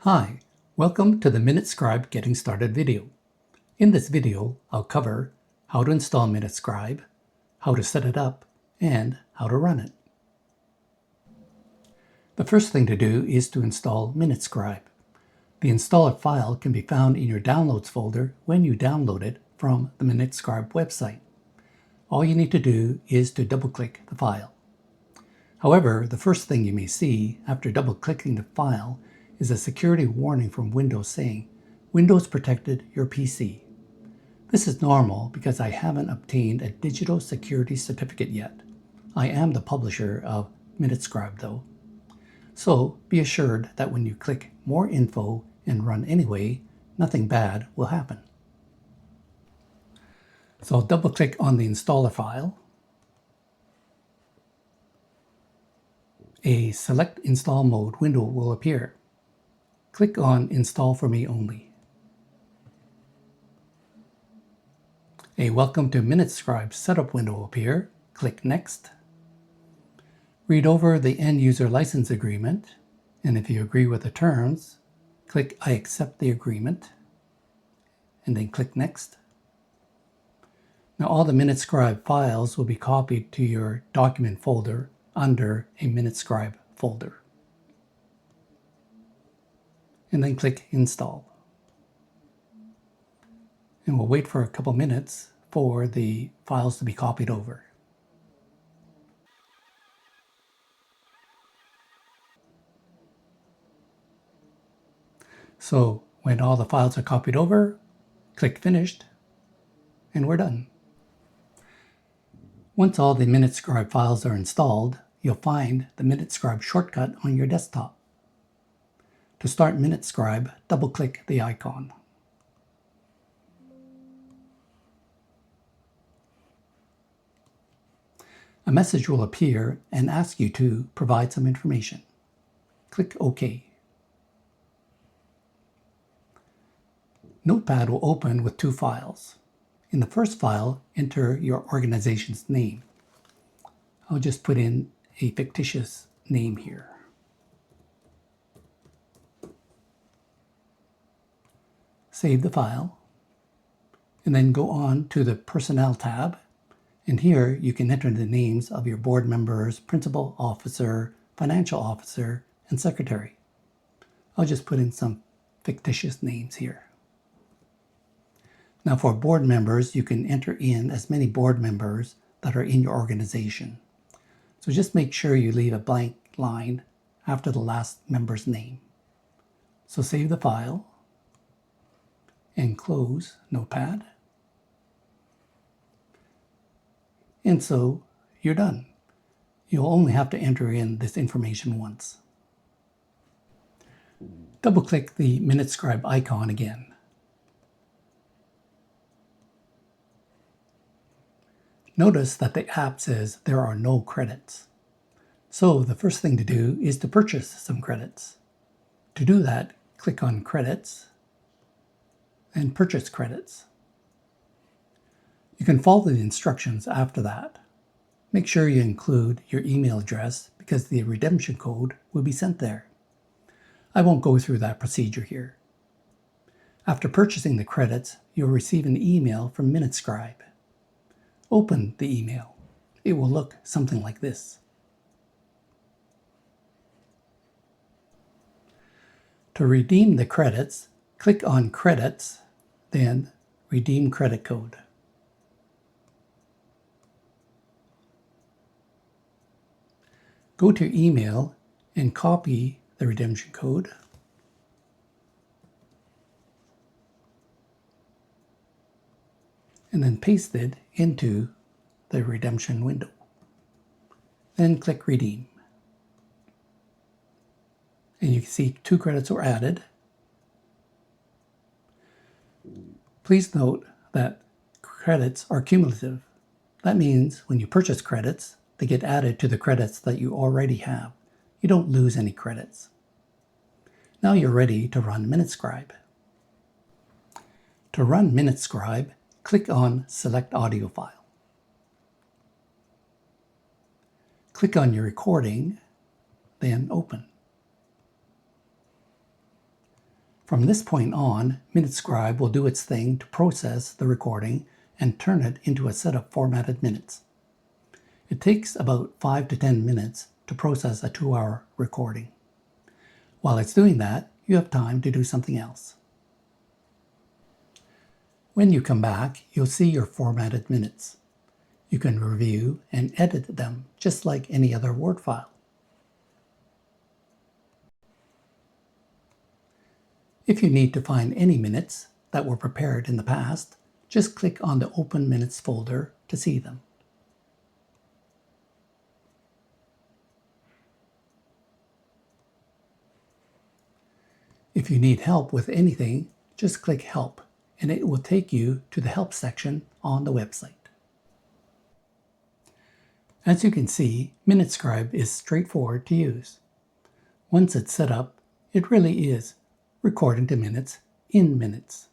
Hi, welcome to the MinuteScribe Getting Started video. In this video, I'll cover how to install MinuteScribe, how to set it up, and how to run it. The first thing to do is to install MinuteScribe. The installer file can be found in your Downloads folder when you download it from the MinuteScribe website. All you need to do is to double-click the file. However, the first thing you may see after double-clicking the file is a security warning from Windows saying, Windows protected your PC. This is normal because I haven't obtained a digital security certificate yet. I am the publisher of MinuteScribe though. So be assured that when you click More Info and Run Anyway, nothing bad will happen. So I'll double-click on the installer file. A Select Install Mode window will appear. Click on Install for Me Only. A Welcome to MinuteScribe setup window will appear. Click Next. Read over the End User License Agreement, and if you agree with the terms, click I accept the agreement, and then click Next. Now all the MinuteScribe files will be copied to your document folder under a MinuteScribe folder. And then click Install. And we'll wait for a couple minutes for the files to be copied over. So when all the files are copied over, click Finished, and we're done. Once all the MinuteScribe files are installed, you'll find the MinuteScribe shortcut on your desktop. To start MinuteScribe, double-click the icon. A message will appear and ask you to provide some information. Click OK. Notepad will open with two files. In the first file, enter your organization's name. I'll just put in a fictitious name here. Save the file, and then go on to the Personnel tab. And here you can enter the names of your board members, principal officer, financial officer, and secretary. I'll just put in some fictitious names here. Now for board members, you can enter in as many board members that are in your organization. So just make sure you leave a blank line after the last member's name. So save the file and close Notepad. And so you're done. You'll only have to enter in this information once. Double-click the MinuteScribe icon again. Notice that the app says there are no credits. So the first thing to do is to purchase some credits. To do that, click on Credits and Purchase Credits. You can follow the instructions after that. Make sure you include your email address because the redemption code will be sent there. I won't go through that procedure here. After purchasing the credits, you'll receive an email from MinuteScribe. Open the email. It will look something like this. To redeem the credits, click on Credits, then Redeem Credit Code. Go to your email and copy the redemption code. And then paste it into the redemption window. Then click Redeem. And you can see 2 credits were added. Please note that credits are cumulative. That means when you purchase credits, they get added to the credits that you already have. You don't lose any credits. Now you're ready to run MinuteScribe. To run MinuteScribe, click on Select Audio File. Click on your recording, then Open. From this point on, MinuteScribe will do its thing to process the recording and turn it into a set of formatted minutes. It takes about 5 to 10 minutes to process a 2-hour recording. While it's doing that, you have time to do something else. When you come back, you'll see your formatted minutes. You can review and edit them just like any other Word file. If you need to find any minutes that were prepared in the past, just click on the Open Minutes folder to see them. If you need help with anything, just click Help, and it will take you to the Help section on the website. As you can see, MinuteScribe is straightforward to use. Once it's set up, it really is recording to minutes in minutes.